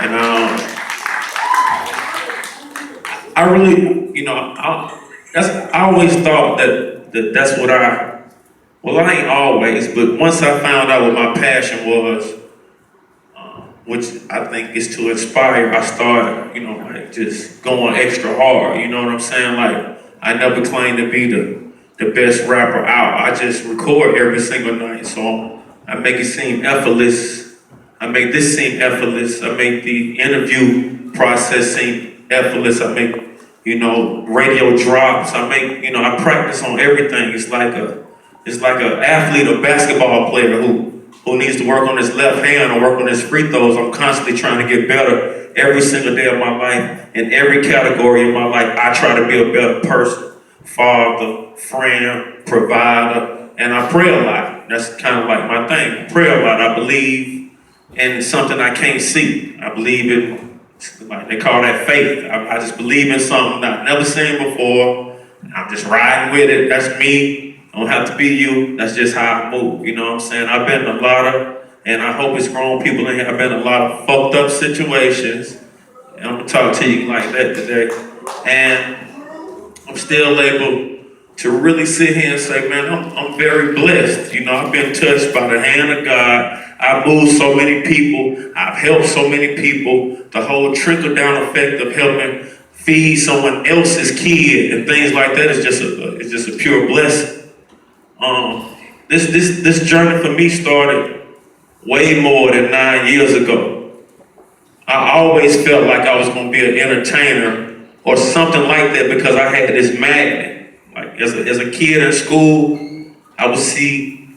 And I really, I always thought that's what well, I ain't always, but once I found out what my passion was, which I think is to inspire, I started, like just going extra hard, you know what I'm saying? Like, I never claimed to be the best rapper out. I just record every single night, so I make it seem effortless. I make this seem effortless. I make the interview process seem effortless. I make, radio drops. I make, I practice on everything. It's like an athlete or basketball player who needs to work on his left hand or work on his free throws. I'm constantly trying to get better every single day of my life. In every category of my life, I try to be a better person. Father, friend, provider, and I pray a lot. That's kind of like my thing. I pray a lot. I believe in something I can't see. I believe in, like they call that faith. I just believe in something I've never seen before. I'm just riding with it. That's me. I don't have to be you. That's just how I move. You know what I'm saying? I've been in a lot of, and I hope it's grown people in here, I've been in a lot of fucked up situations. And I'm gonna talk to you like that today. And I'm still able to really sit here and say, man, I'm very blessed. I've been touched by the hand of God. I've moved so many people. I've helped so many people. The whole trickle down effect of helping feed someone else's kid and things like that is just a pure blessing. This journey for me started way more than 9 years ago. I always felt like I was going to be an entertainer or something like that because I had this magnet. Like as a kid in school, I would see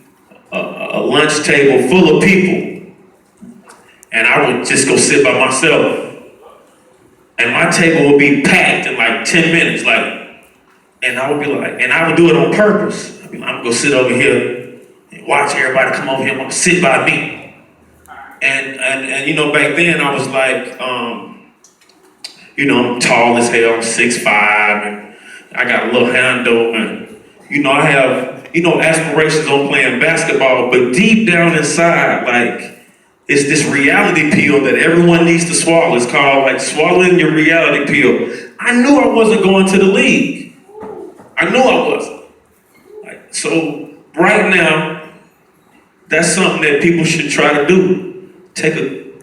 a lunch table full of people, and I would just go sit by myself, and my table would be packed in like 10 minutes, and I would be like, and I would do it on purpose. I'm gonna go sit over here and watch everybody come over here. I'm gonna sit by me. And back then I was like, I'm tall as hell. I'm 6'5", and I got a little handle, and I have aspirations on playing basketball. But deep down inside, like it's this reality pill that everyone needs to swallow. It's called like swallowing your reality pill. I knew I wasn't going to the league. I knew I wasn't. So right now, that's something that people should try to do. Take a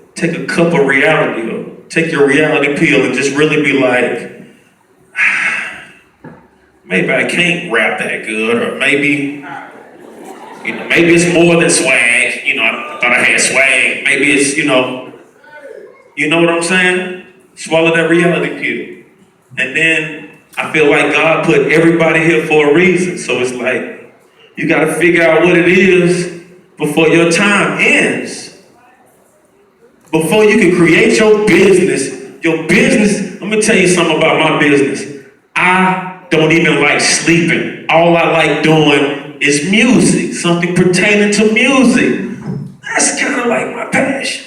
cup of reality, or take your reality pill and just really be like, maybe I can't rap that good, or maybe it's more than swag. I thought I had swag. Maybe it's, you know what I'm saying? Swallow that reality pill. And then I feel like God put everybody here for a reason. So it's like, you got to figure out what it is before your time ends. Before you can create your business, let me tell you something about my business. I don't even like sleeping. All I like doing is music, something pertaining to music. That's kind of like my passion.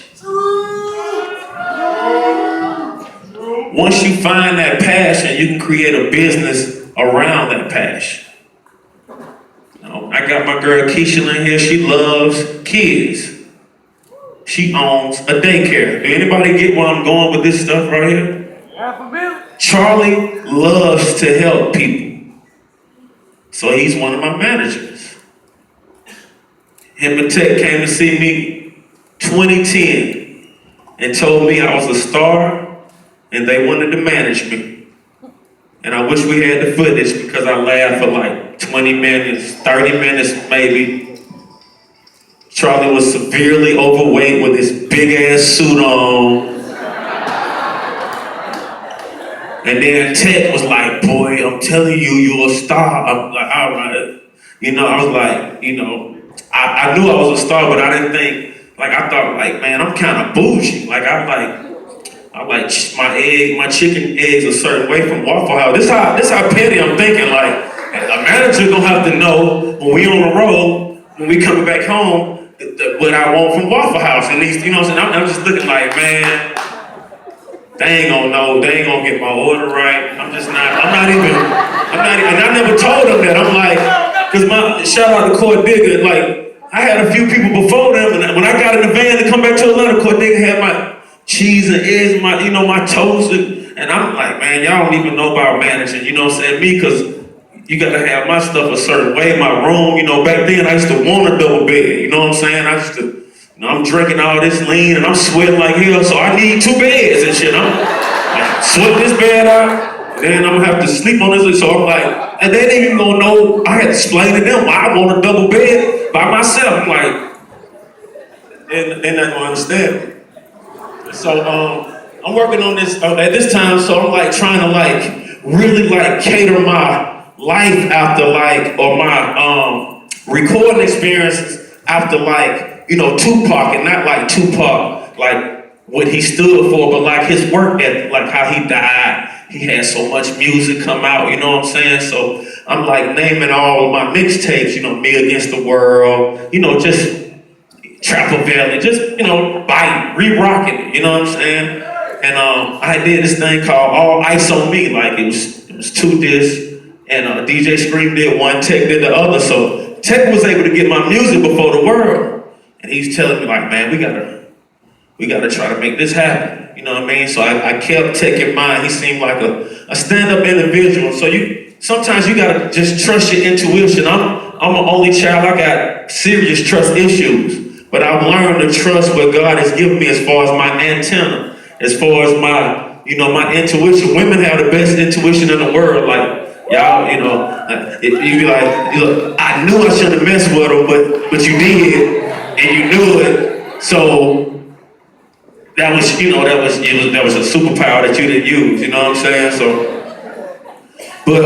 Once you find that passion, you can create a business around that passion. I got my girl Keisha in here. She loves kids. She owns a daycare. Do anybody get where I'm going with this stuff right here? Charlie loves to help people. So he's one of my managers. Him and Tech came to see me 2010 and told me I was a star and they wanted to manage me. And I wish we had the footage because I laughed for like 20 minutes, 30 minutes maybe. Charlie was severely overweight with his big ass suit on. And then Ted was like, boy, I'm telling you, you're a star. I knew I was a star, but I didn't think, I thought man, I'm kind of bougie. I like my chicken eggs a certain way from Waffle House. This how petty I'm thinking. Like, a manager gonna have to know when we on the road, when we coming back home, what I want from Waffle House. And these, what I'm saying? I'm just looking like, man, they ain't gonna know. They ain't gonna get my order right. I'm not even. And I never told them that. I'm like, cause shout out to Court Digger. Like, I had a few people before them, and when I got in the van to come back to Atlanta, Court Digger had cheese and eggs in my, my toast. And I'm like, man, y'all don't even know about managing, you know what I'm saying? Me, because you gotta have my stuff a certain way, my room, back then I used to want a double bed, you know what I'm saying? I used to, I'm drinking all this lean and I'm sweating like hell, so I need 2 beds and shit. I'm like, sweat this bed out, and then I'm gonna have to sleep on this, so I'm like, and they didn't even gonna know, I had to explain to them why I want a double bed by myself. I'm like, they're not gonna understand. So I'm working on this at this time, so I'm like trying to like really like cater my life after like, or my recording experiences after like, Tupac, and not like Tupac, like what he stood for, but like his work ethic, like how he died. He had so much music come out, you know what I'm saying? So I'm like naming all of my mixtapes, Me Against the World, just Trapper Valley, just, biting, re-rocking it, you know what I'm saying? And I did this thing called All Ice on Me, like it was 2 discs, and DJ Scream did one, Tech did the other, so Tech was able to get my music before the world, and he's telling me like, man, we gotta try to make this happen, you know what I mean? So I kept Tech in mind. He seemed like a stand-up individual, so sometimes you gotta just trust your intuition. I'm an only child, I got serious trust issues. But I've learned to trust what God has given me as far as my antenna, as far as my, my intuition. Women have the best intuition in the world. Like, y'all, you be like, look, I knew I shouldn't have messed with her, but you did, and you knew it. So that was a superpower that you didn't use. You know what I'm saying? So, but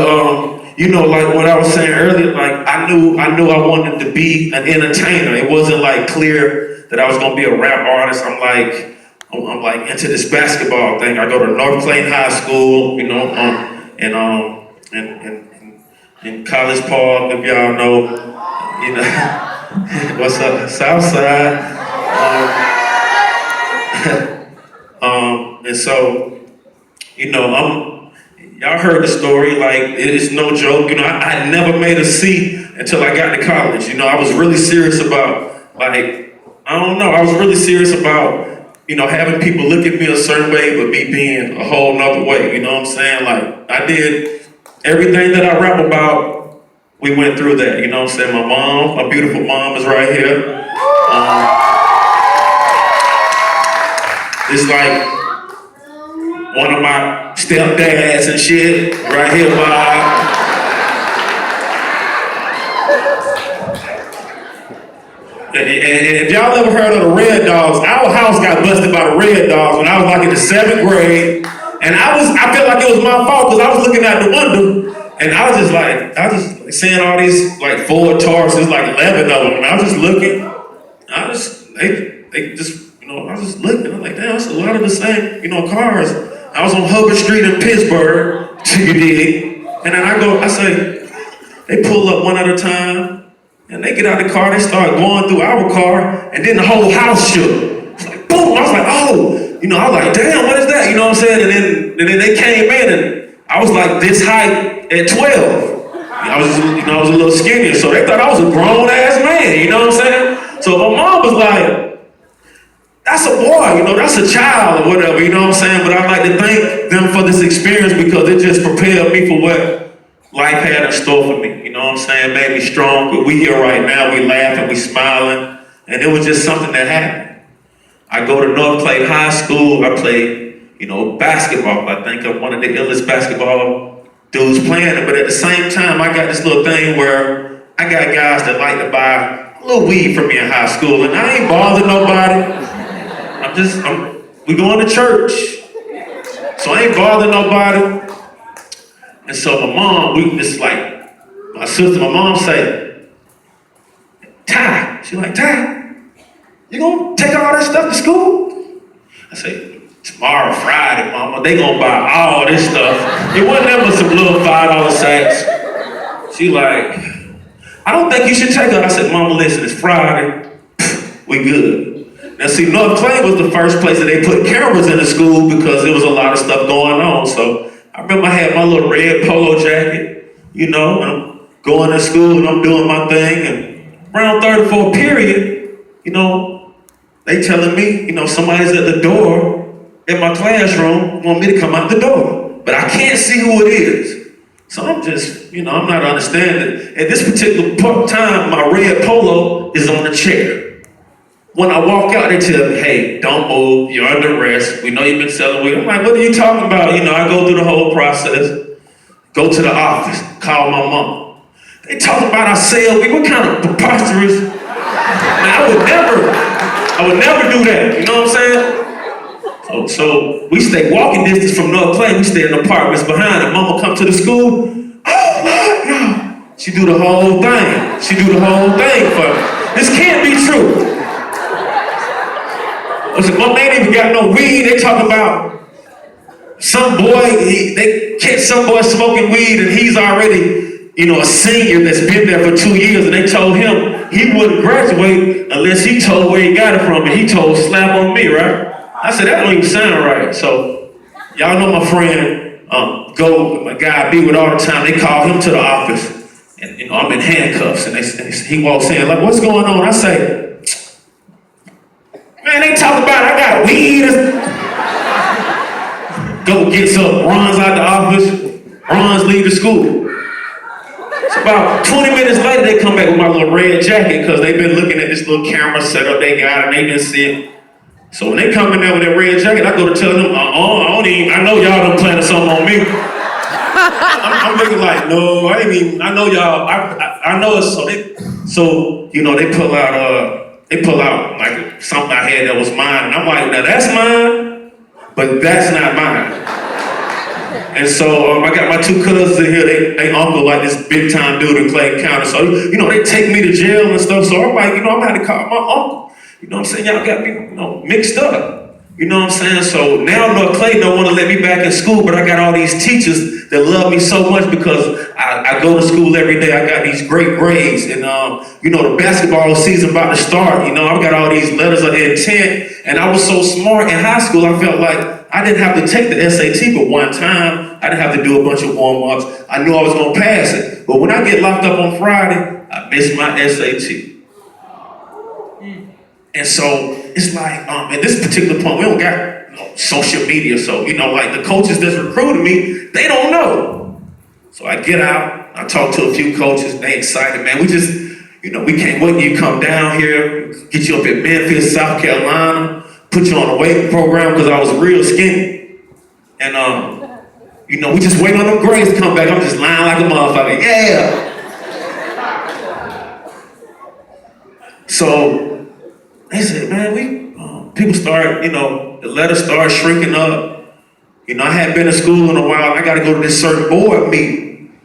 like what I was saying earlier, like I knew I wanted to be an entertainer. It wasn't like clear that I was gonna be a rap artist. I'm like into this basketball thing. I go to North Clayton High School, in College Park, if y'all know, what's up, South Side. And so, y'all heard the story, like, it's no joke. I never made a C until I got to college. I was really serious about, like, I was really serious about, having people look at me a certain way, but me being a whole nother way, you know what I'm saying? Like, I did everything that I rap about, we went through that, you know what I'm saying? My mom, my beautiful mom is right here. It's like, one of my stepdads and shit, right here, Bob. And if y'all ever heard of the Red Dogs, our house got busted by the Red Dogs when I was like in the 7th grade. And I felt like it was my fault because I was looking out the window and I was just seeing all these like Ford Tauruses, like 11 of them. And I was just looking, they just, I was just looking. I'm like, damn, that's a lot of the same, cars. I was on Hubbard Street in Pittsburgh, you dig? And then I say, they pull up one at a time, and they get out the car, they start going through our car, and then the whole house shook. It's like, boom, I was like, oh, I was like, damn, what is that? You know what I'm saying? And then they came in, and I was like this height at 12. I was a little skinnier, so they thought I was a grown-ass man, you know what I'm saying? So my mom was like, that's a boy, that's a child or whatever, you know what I'm saying? But I like to thank them for this experience because it just prepared me for what life had in store for me, you know what I'm saying? Made me stronger. We here right now, we laughing, we smiling, and it was just something that happened. I go to North Clayton High School, I play, basketball. I think I'm one of the illest basketball dudes playing it, but at the same time, I got this little thing where I got guys that like to buy a little weed from me in high school, and I ain't bothering nobody. We going to church, so I ain't bothering nobody. And so my mom, my mom say, Ty, she like, Ty, you gonna take all that stuff to school? I say, tomorrow, Friday, mama, they gonna buy all this stuff. It wasn't ever some little $5 sacks. She like, I don't think you should take her. I said, mama, listen, it's Friday, we good. Now see, North Clayton was the first place that they put cameras in the school because there was a lot of stuff going on. So I remember I had my little red polo jacket, and I'm going to school and I'm doing my thing. And around third or fourth period, they telling me, somebody's at the door in my classroom want me to come out the door, but I can't see who it is. So I'm just, I'm not understanding. At this particular time, my red polo is on the chair. When I walk out, they tell me, hey, don't move, you're under arrest. We know you've been selling weed. I'm like, what are you talking about? I go through the whole process, go to the office, call my mom. They talking about I sell weed. What kind of preposterous? Man, I would never do that. You know what I'm saying? So we stay walking distance from North Clay. We stay in apartments behind it. Mama come to the school. Oh, Lord, no. She do the whole thing. She do the whole thing for me. This can't be true. Mom ain't even got no weed. They talk about some boy, they catch some boy smoking weed and he's already, a senior that's been there for 2 years, and they told him he wouldn't graduate unless he told where he got it from, and he told slap on me, right? I said, that don't even sound right. So, y'all know my friend, my guy I be with all the time, they call him to the office, and I'm in handcuffs, and he walks in, like, what's going on? I say, man, they talk about I got weed. Go gets up, runs out the office, runs, leave the school. So about 20 minutes later, they come back with my little red jacket because they've been looking at this little camera setup they got and they been seeing. So when they come in there with that red jacket, I go to tell them, I know y'all done planted something on me. I'm looking like, no, I ain't even, I know y'all, I know it's, they pull out like something I had that was mine. And I'm like, now that's mine, but that's not mine. And so I got my two cousins in here, they uncle like this big time dude in Clayton County. So, they take me to jail and stuff. So I'm like, I'm gonna have to call my uncle. You know what I'm saying? Y'all got me, mixed up. You know what I'm saying? So now North Clay don't want to let me back in school, but I got all these teachers that love me so much because I go to school every day. I got these great grades. And, the basketball season about to start. I've got all these letters of intent. And I was so smart in high school, I felt like I didn't have to take the SAT but one time. I didn't have to do a bunch of warm-ups. I knew I was going to pass it. But when I get locked up on Friday, I miss my SAT. And so it's like, at this particular point, we don't got social media. So, like the coaches that's recruiting me, they don't know. So I get out, I talk to a few coaches, they excited, man. We just, we can't wait till you come down here, get you up in Memphis, South Carolina, put you on a weight program because I was real skinny. And, we just wait on them grades to come back. I'm just lying like a motherfucker, yeah. So, they said, man, people start, the letters start shrinking up. I hadn't been to school in a while. I got to go to this certain board meeting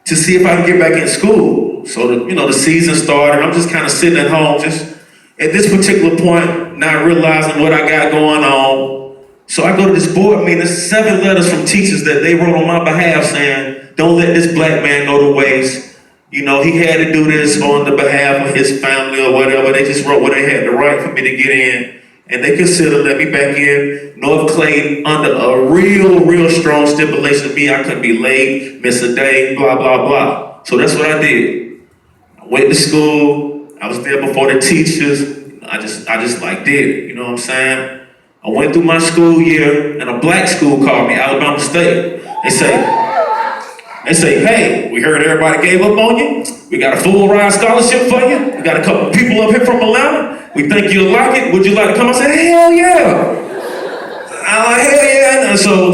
to see if I can get back in school. So, the season started. I'm just kind of sitting at home, just at this particular point, not realizing what I got going on. So I go to this board meeting. There's 7 letters from teachers that they wrote on my behalf saying, don't let this black man go to waste. He had to do this on the behalf of his family or whatever. They just wrote what they had to write for me to get in. And they considered let me back in North Clay under a real strong stipulation of me. I couldn't be late, miss a day, blah, blah, blah. So that's what I did. I went to school. I was there before the teachers. I just like did it. You know what I'm saying? I went through my school year and a black school called me, Alabama State. They say, hey, we heard everybody gave up on you. We got a full ride scholarship for you. We got a couple people up here from Atlanta. We think you'll like it. Would you like to come? I said, hell yeah. Hell yeah. And so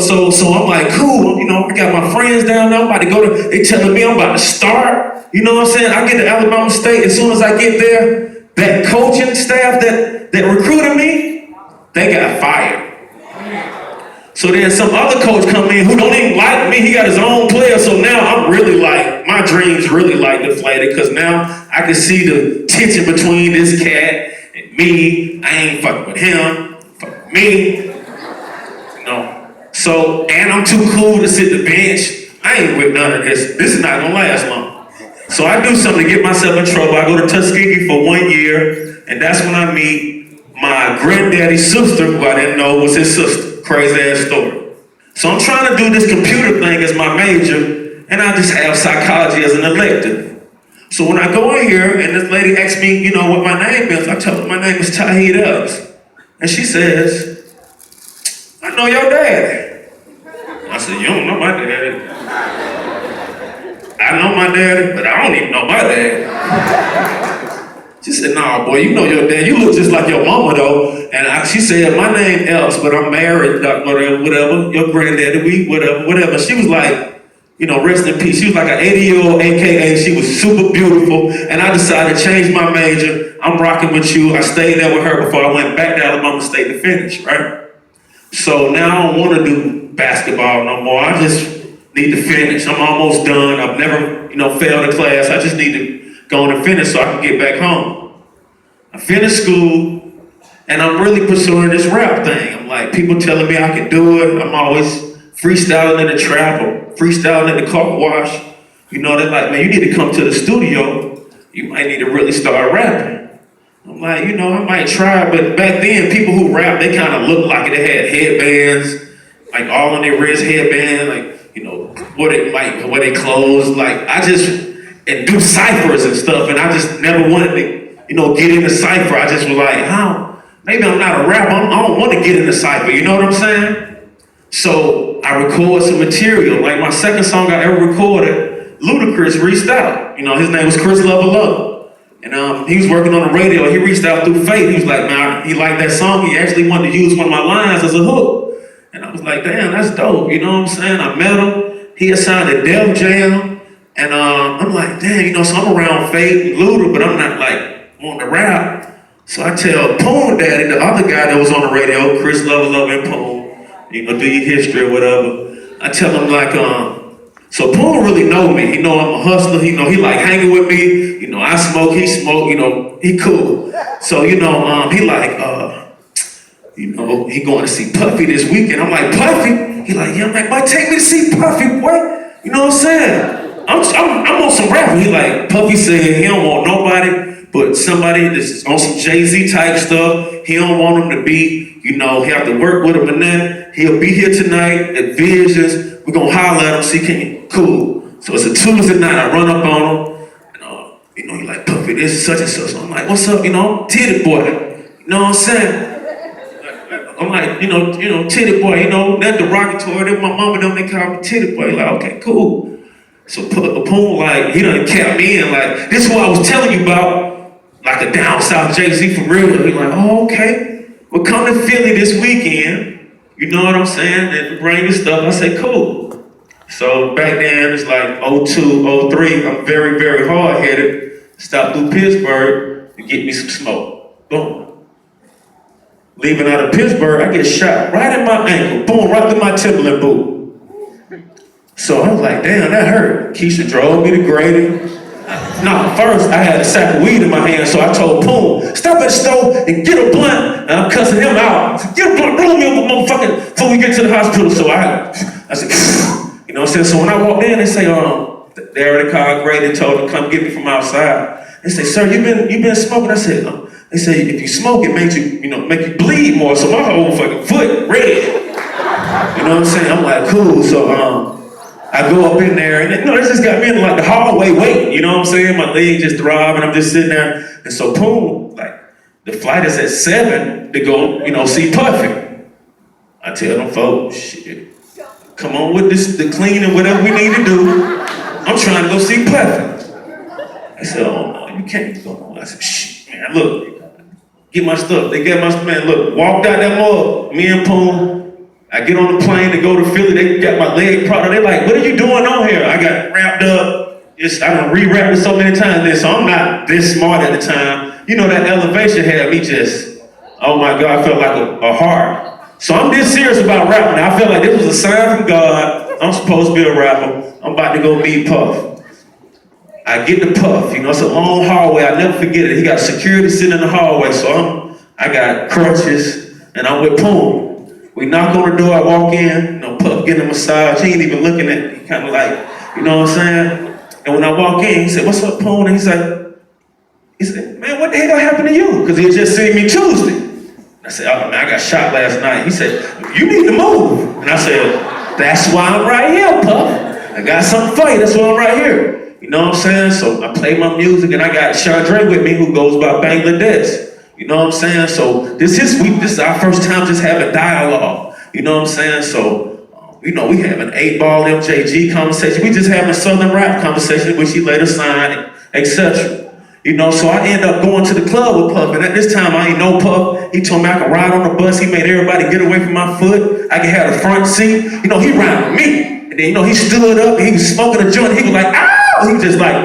I'm like, cool. I got my friends down there. I'm about to go to, they telling me I'm about to start. You know what I'm saying? I get to Alabama State. As soon as I get there, that coaching staff that recruited me, they got fired. So then some other coach come in who don't even like me. He got his own player. So now I'm really like, my dreams really like deflated because now I can see the tension between this cat and me. I ain't fucking with him, fuck with me. So, and I'm too cool to sit the bench. I ain't with none of this. This is not gonna last long. So I do something to get myself in trouble. I go to Tuskegee for 1 year, and that's when I meet my granddaddy's sister, who I didn't know was his sister. Crazy ass story. So I'm trying to do this computer thing as my major, and I just have psychology as an elective. So when I go in here and this lady asks me, what my name is, I tell her my name is Tahid Ellis. And she says, I know your daddy. I said, you don't know my daddy. I know my daddy, but I don't even know my daddy. She said, nah, boy, you know your dad. You look just like your mama, though. And she said, my name else, but I'm married, whatever. Your granddaddy, whatever. She was like, rest in peace. She was like an 80-year-old, AKA. She was super beautiful. And I decided to change my major. I'm rocking with you. I stayed there with her before I went back to Alabama State to finish, right? So now I don't want to do basketball no more. I just need to finish. I'm almost done. I've never, failed a class. I just need to go on and finish so I can get back home. I finished school, and I'm really pursuing this rap thing. I'm like, people telling me I can do it. I'm always freestyling in the trap or freestyling in the car wash. They're like, man, you need to come to the studio. You might need to really start rapping. I'm like, I might try, but back then, people who rap, they kind of looked like they had headbands, like all on their wrist headband, like, where they clothes, like, and do ciphers and stuff, and I just never wanted to, get in the cipher. I just was like, maybe I'm not a rapper, I don't want to get in the cipher, you know what I'm saying? So I record some material, like my second song I ever recorded, Ludacris reached out. His name was Chris Love. And he was working on the radio. He reached out through Faith. He was like, man, he liked that song. He actually wanted to use one of my lines as a hook. And I was like, damn, that's dope. You know what I'm saying? I met him. He had signed to Def Jam. And I'm like, damn, so I'm around Faith and Luda, but I'm not like wanting to rap. So I tell Poon Daddy, the other guy that was on the radio, Chris Love and Poon, do your history or whatever. I tell him like, so Poon really know me. He know I'm a hustler. He know he like hanging with me. I smoke, he smoke. He cool. So he like, he going to see Puffy this weekend. I'm like, Puffy? He like, yeah. I'm like, boy, take me to see Puffy, boy. You know what I'm saying? I'm on some rap. He like, Puffy said he don't want nobody but somebody that's on some Jay-Z type stuff. He don't want him to be, he have to work with him and then he'll be here tonight at Visions. We're gonna holler at him, see can you, cool. So it's a Tuesday night, I run up on him, and he like, Puffy, this is such and such. So I'm like, what's up, titty boy, you know what I'm saying? I'm like, titty boy, that derogatory, that my mama them, they call me titty boy. Like, okay, cool. So Poon, like, he done kept me in, like, this is what I was telling you about, like a down south Jay-Z for real. He like, oh, okay. Well, come to Philly this weekend. You know what I'm saying? And bring this stuff. I say, cool. So back then, it's like 02, 03. I'm very, very hard-headed. Stopped through Pittsburgh to get me some smoke. Boom. Leaving out of Pittsburgh, I get shot right in my ankle. Boom, right through my Timberland boot. So I was like, damn, that hurt. Keisha drove me to Grady. No, first I had a sack of weed in my hand, so I told Poon, stop at the store and get a blunt. And I'm cussing him out. I said, get a blunt, roll me up, motherfucker, before we get to the hospital. So I said, you know what I'm saying? So when I walked in, they say, they already called Grady and told him, come get me from outside. They say, sir, you been smoking? I said, they say, if you smoke, it makes you, make you bleed more. So my whole fucking foot red. You know what I'm saying? I'm like, cool. So, I go up in there, and they just got me in like the hallway waiting, you know what I'm saying? My leg just throbbing, I'm just sitting there. And so Poon, like, the flight is at 7 to go, see Puffy. I tell them folks, shit, come on with the cleaning, whatever we need to do. I'm trying to go see Puffy. I said, oh no, you can't go on. I said, shit, man, look, get my stuff. They get my stuff, man, look, walked out that mug, me and Poon. I get on the plane to go to Philly, they got my leg propped up. They're like, what are you doing on here? I got wrapped up. I done re-wrapped it so many times then, so I'm not this smart at the time. That elevation had me just, oh my God, I felt like a heart. So I'm this serious about rapping. I felt like this was a sign from God. I'm supposed to be a rapper. I'm about to go meet Puff. I get to Puff, it's a long hallway. I never forget it. He got security sitting in the hallway, so I got crutches, and I'm with Poon. We knock on the door, I walk in, Puff getting a massage. He ain't even looking at me, kind of like, you know what I'm saying? And when I walk in, he said, what's up, Poon? And he said, man, what the hell happened to you? Because he had just seen me Tuesday. I said, oh man, I got shot last night. He said, you need to move. And I said, that's why I'm right here, Puff. I got something for you, that's why I'm right here. You know what I'm saying? So I play my music, and I got Chandre with me, who goes by Bangladesh. You know what I'm saying? So this is our first time just having dialogue. You know what I'm saying? So, we have an 8-ball MJG conversation. We just having Southern rap conversation, which he later signed, etc. So I end up going to the club with Puff, and at this time I ain't know Puff. He told me I could ride on the bus. He made everybody get away from my foot. I could have the front seat. He ride with me. And then, he stood up and he was smoking a joint. He was like, ow! He was just like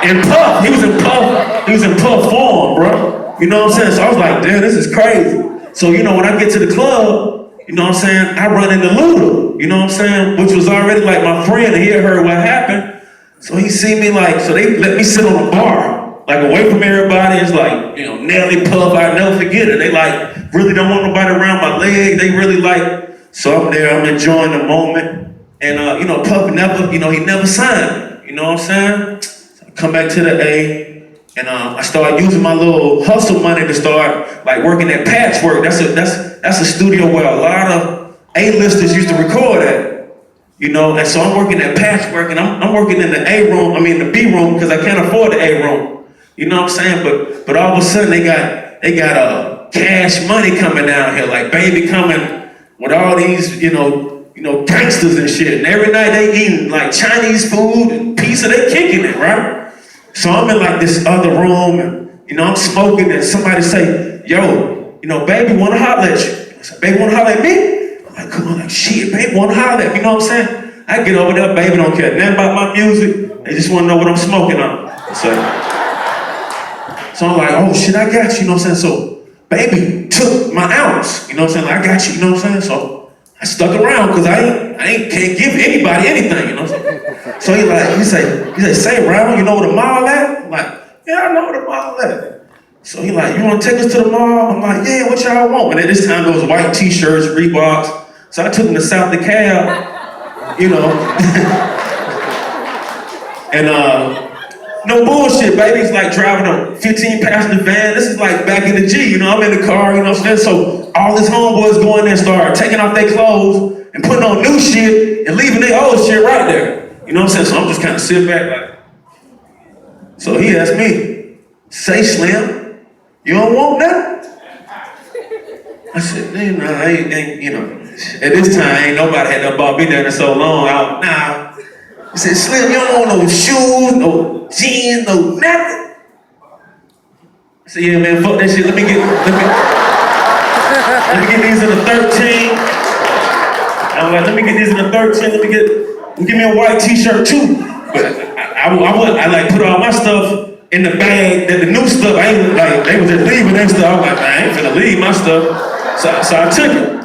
in Puff. He was in Puff form, bro. You know what I'm saying? So I was like, damn, this is crazy. So, when I get to the club, I run into Luda, which was already like my friend, and he had heard what happened. So he see me so they let me sit on the bar, away from everybody. It's Nelly, Puff, I'll never forget it. They really don't want nobody around my leg. They really so I'm there, I'm enjoying the moment. And, Puff never, he never signed me, you know what I'm saying? So I come back to the A, and I started using my little hustle money to start working at Patchwork. That's a studio where a lot of A-listers used to record at. And so I'm working at Patchwork, and I'm working in the the B room, because I can't afford the A room. You know what I'm saying? But all of a sudden they got cash money coming down here, Baby coming with all these, gangsters and shit. And every night they eating Chinese food and pizza, they kicking it, right? So I'm in this other room, and I'm smoking, and somebody say, yo, Baby wanna holler at you. I said, Baby wanna holler at me? I'm come on, shit, Baby wanna holler at me, you know what I'm saying? I get over there, Baby don't care nothing about my music. They just wanna know what I'm smoking on. So I'm like, oh shit, I got you, you know what I'm saying? So Baby took my ounce, you know what I'm saying? I got you, you know what I'm saying? So I stuck around, because I can't give anybody anything, you know what I'm saying? So he say, say, Ron, you know where the mall at? I'm like, yeah, I know where the mall at. So he you wanna take us to the mall? I'm like, yeah, what y'all want? And at this time, there was white t-shirts, Reeboks. So I took him to South DeKalb, and no bullshit, Baby. It's driving a 15-passenger van. This is back in the G, I'm in the car, you know what I'm saying? So all his homeboys go in there and start taking off their clothes and putting on new shit and leaving their old shit right there. You know what I'm saying? So I'm just kind of sitting back So he asked me, say Slim, you don't want nothing? I said, I ain't, at this time, ain't nobody had done bought me down in so long. Nah. He said, Slim, you don't want no shoes, no jeans, no nothing. I said, yeah, man, fuck that shit. Let me get these in the 13. I'm like, let me get these in the 13. Give me a white t-shirt too. But I put all my stuff in the bag, that the new stuff, I ain't they was just leaving that stuff. I was like, man, I ain't finna leave my stuff. So I took it.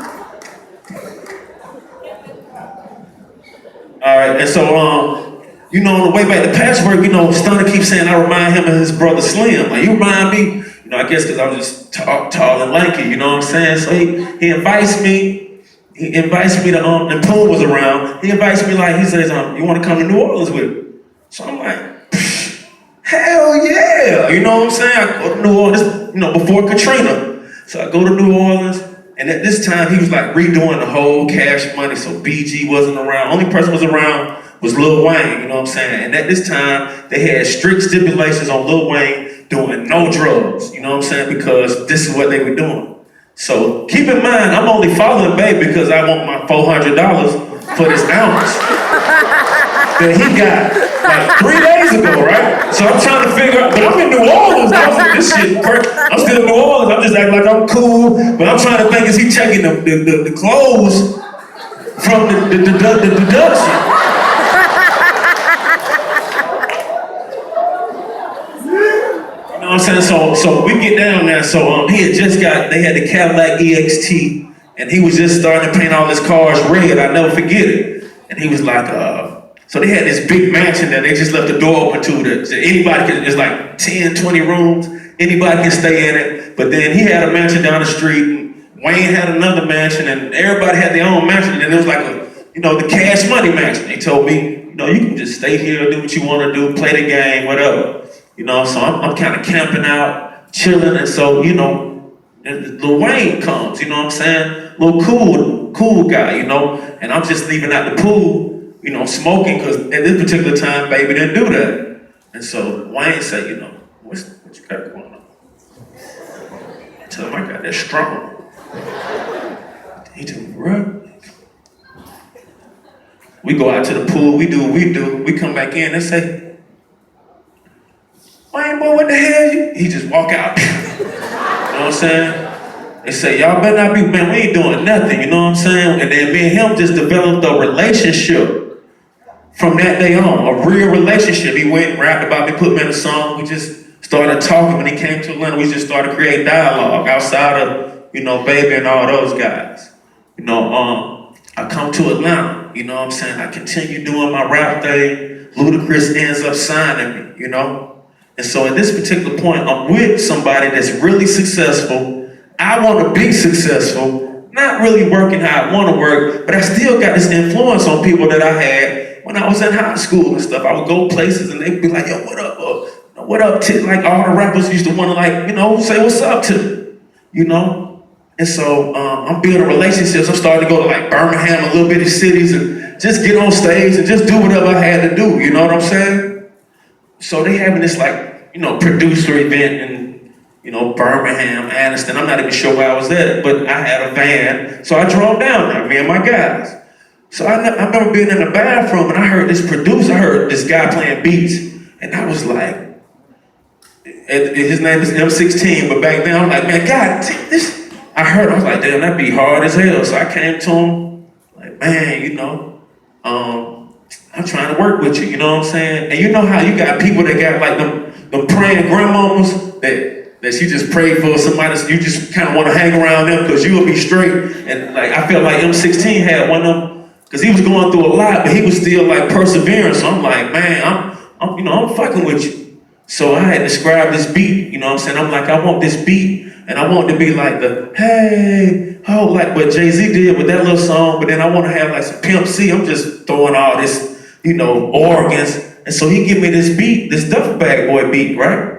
All right, and so, on the way back to Patchwork, Stunner keeps saying I remind him of his brother Slim. You remind me, I guess because I'm just tall and lanky, you know what I'm saying? So he invites me to, and Poon was around, he invites me he says, you want to come to New Orleans with me? So I'm like, hell yeah, you know what I'm saying? I go to New Orleans, before Katrina. So I go to New Orleans, and at this time, he was redoing the whole Cash Money, so BG wasn't around. Only person was around was Lil Wayne, you know what I'm saying? And at this time, they had strict stipulations on Lil Wayne doing no drugs, you know what I'm saying? Because this is what they were doing. So keep in mind, I'm only following Baby because I want my $400 for this ounce that he got 3 days ago, right? So I'm trying to figure out, but I'm in New Orleans. This shit, I'm still in New Orleans. I'm just acting like I'm cool, but I'm trying to think, is he checking the clothes from the deduction? You know what I'm saying? So we get down there. So they had the Cadillac EXT, and he was just starting to paint all his cars red. I'll never forget it. And he was like, so they had this big mansion that they just left the door open to anybody could, it's 10, 20 rooms, anybody can stay in it. But then he had a mansion down the street, and Wayne had another mansion, and everybody had their own mansion, and it was the Cash Money mansion. He told me, you can just stay here, do what you want to do, play the game, whatever. So I'm kind of camping out, chilling, and so, Lil Wayne comes, you know what I'm saying? Little cool guy, and I'm just leaving out the pool, smoking, because at this particular time, Baby didn't do that. And so Wayne said, what you got going on? I tell him I got that strong. He told me, bro. We go out to the pool, we do what we do. We come back in and say, Wayne, boy, what the hell? He just walk out. You know what I'm saying? They say, y'all better not be, man, we ain't doing nothing, you know what I'm saying? And then me and him just developed a relationship from that day on, a real relationship. He went, rapped about me, put me in a song. We just started talking. When he came to Atlanta, we just started creating dialogue outside of, Baby and all those guys. I come to Atlanta, you know what I'm saying? I continue doing my rap thing. Ludacris ends up signing me, And so at this particular point, I'm with somebody that's really successful. I want to be successful, not really working how I want to work, but I still got this influence on people that I had when I was in high school and stuff. I would go places and they'd be like, yo, what up? What up to, like all the rappers used to want to say what's up to, And so I'm building relationships. I'm starting to go to like Birmingham and little bitty cities and just get on stage and just do whatever I had to do, you know what I'm saying? So they having this producer event in, Birmingham, Anniston. I'm not even sure where I was at, but I had a van. So I drove down there, me and my guys. So I remember being in the bathroom and I heard this producer, I heard this guy playing beats. And I was like, his name is M16, but back then I'm like, man, God, this. I was like, damn, that'd be hard as hell. So I came to him, like, man, I'm trying to work with you, you know what I'm saying? And you know how you got people that got like them praying grandmamas that you just pray for somebody, you just kind of want to hang around them because you will be straight. And like, I felt like M16 had one of them, because he was going through a lot, but he was still like persevering. So I'm like, man, I'm fucking with you. So I had described this beat, you know what I'm saying? I'm like, I want this beat, and I want it to be like the, hey, oh, like what Jay-Z did with that little song, but then I want to have like some Pimp C. I'm just throwing all this, organs. And so he give me this beat, this Duffel Bag Boy beat, right?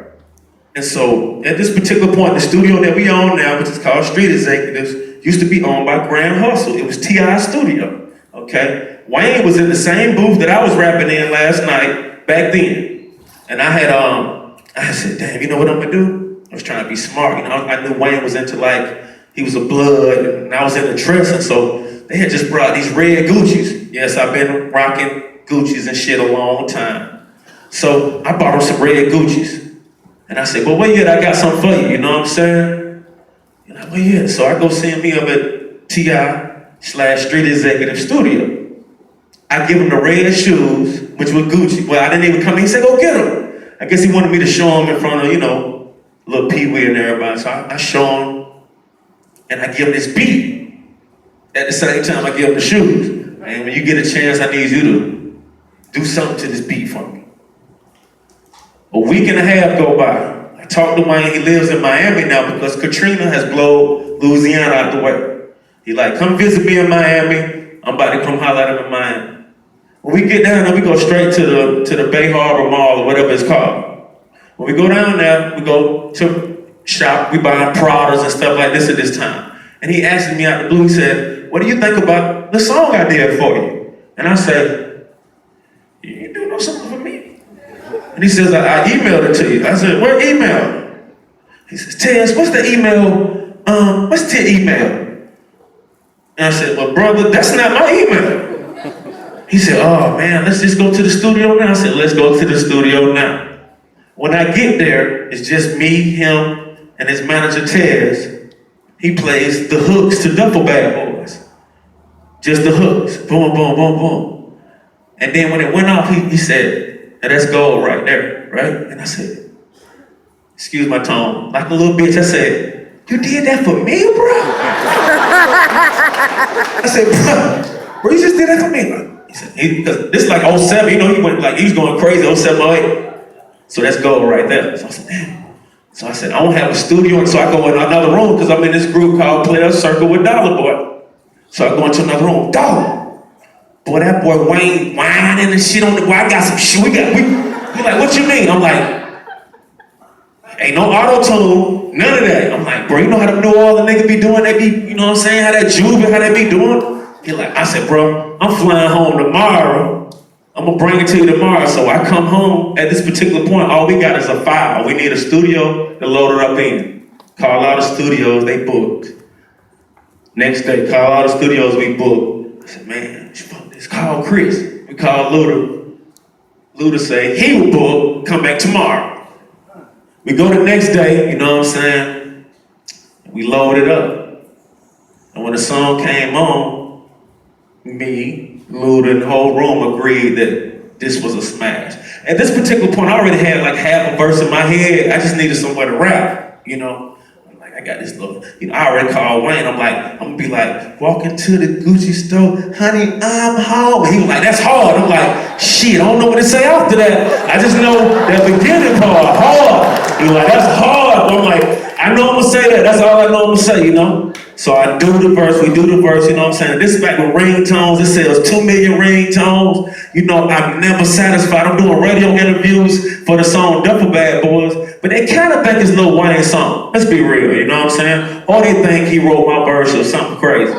And so at this particular point, the studio that we own now, which is called Street Executives, used to be owned by Grand Hustle. It was T.I.'s studio, okay? Wayne was in the same booth that I was rapping in last night, back then. And I said, damn, you know what I'm gonna do? I was trying to be smart, I knew Wayne was into he was a blood, and I was into dress, and so they had just brought these red Gucci's. Yes, I've been rocking Gucci's and shit a long time. So I bought him some red Gucci's. And I said, well, wait yet, I got something for you, you know what I'm saying? And I went, yeah. So I go see me up at T.I./Street Executive Studio. I give him the red shoes, which were Gucci. Well, I didn't even come in. He said, go get them. I guess he wanted me to show him in front of, little Pee Wee and everybody. So I show him, and I give him this beat. At the same time, I give him the shoes. And when you get a chance, I need you to do something to this beat for me. A week and a half go by. I talked to Wayne. He lives in Miami now because Katrina has blown Louisiana out the way. He like, come visit me in Miami. I'm about to come holler at him in Miami. When we get down there, we go straight to the Bay Harbor Mall or whatever it's called. When we go down there, we go to shop. We buy Pradas and stuff like this at this time. And he asked me out the blue. He said, what do you think about the song I did for you? And I said, you do know something for me? And he says, I emailed it to you. I said, what email? He says, Tez, what's the email? What's the email? And I said, well, brother, that's not my email. He said, oh man, let's just go to the studio now. I said, let's go to the studio now. When I get there, it's just me, him, and his manager, Tez. He plays the hooks to Duffel Bag Boys. Just the hooks. Boom, boom, boom, boom. And then when it went off, he said, and that's gold right there, right? And I said, excuse my tone, like a little bitch, I said, you did that for me, bro? I said, bro, you just did that for me. He said, because this is like 07, he went he was going crazy, 07, 08. So that's gold right there. So I said, damn. So I said, I don't have a studio, and so I go in another room because I'm in this group called Player Circle with Dollar Boy. So I go into another room, Dollar. Boy, that boy Wayne whining and shit on the boy. I got some shit. We like, what you mean? I'm like, ain't no auto-tune, none of that. I'm like, bro, you know how the New Orleans niggas be doing? They be, you know what I'm saying? How that Juve, how they be doing? He like, I said, bro, I'm flying home tomorrow. I'm gonna bring it to you tomorrow. So I come home at this particular point, all we got is a file. We need a studio to load it up in. Call out the studios, they booked. Next day, call all the studios we booked. I said, man, fuck this. Call Chris. We called Luda. Luda say, he will book, come back tomorrow. We go the next day, you know what I'm saying? We load it up. And when the song came on, me, Luda, and the whole room agreed that this was a smash. At this particular point, I already had like half a verse in my head. I just needed somewhere to rap, you know? I'm like, I got this little, you know, I already called Wayne. I'm gonna be like, walking to the Gucci store, honey, I'm home. And he was like, that's hard. I'm like, shit, I don't know what to say after that. I just know that beginning part, hard. He was like, that's hard. I'm like, I know I'm gonna say that. That's all I know I'm gonna say, you know? So I do the verse, we do the verse, you know what I'm saying? This is back with ringtones, it sells 2 million ringtones. You know, I'm never satisfied. I'm doing radio interviews for the song Duffel Bad Boys, but they kind of think it's Lil Wayne's song. Let's be real, you know what I'm saying? Or they think he wrote my verse or something crazy.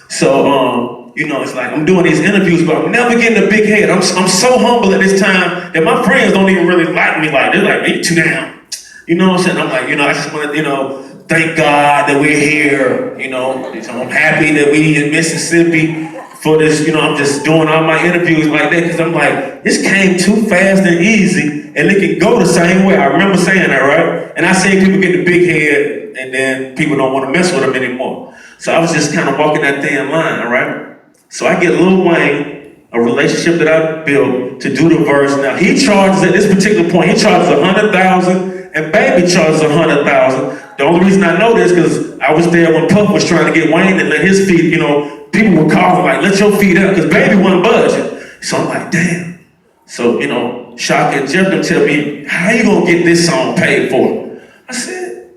So, you know, it's like I'm doing these interviews, but I'm never getting a big head. I'm so humble at this time that my friends don't even really like me. Like, they're like, you too down. You know what I'm saying? I'm like, you know, I just want to, you know, thank God that we're here. You know, I'm happy that we in Mississippi for this. You know, I'm just doing all my interviews like that because I'm like, this came too fast and easy, and it can go the same way. I remember saying that, right? And I seen people get the big head, and then people don't want to mess with them anymore. So I was just kind of walking that thin line, all right? So I get Lil Wayne, a relationship that I built to do the verse. Now he charges at this particular point, he charges $100,000. And Baby charges $100,000. The only reason I know this because I was there when Puff was trying to get Wayne to let his feet, you know, people were calling like, let your feet up, because Baby wasn't budging. So I'm like, damn. So, you know, Shaka and Jeff them tell me, how you gonna get this song paid for? I said,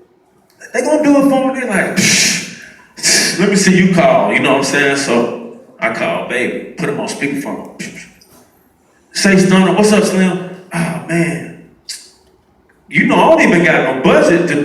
they gonna do it for me? They're like, psh, let me see you call, you know what I'm saying? So I called Baby, put him on speakerphone. Say, Stunner, what's up, Slim? Oh, man. You know, I don't even got no budget to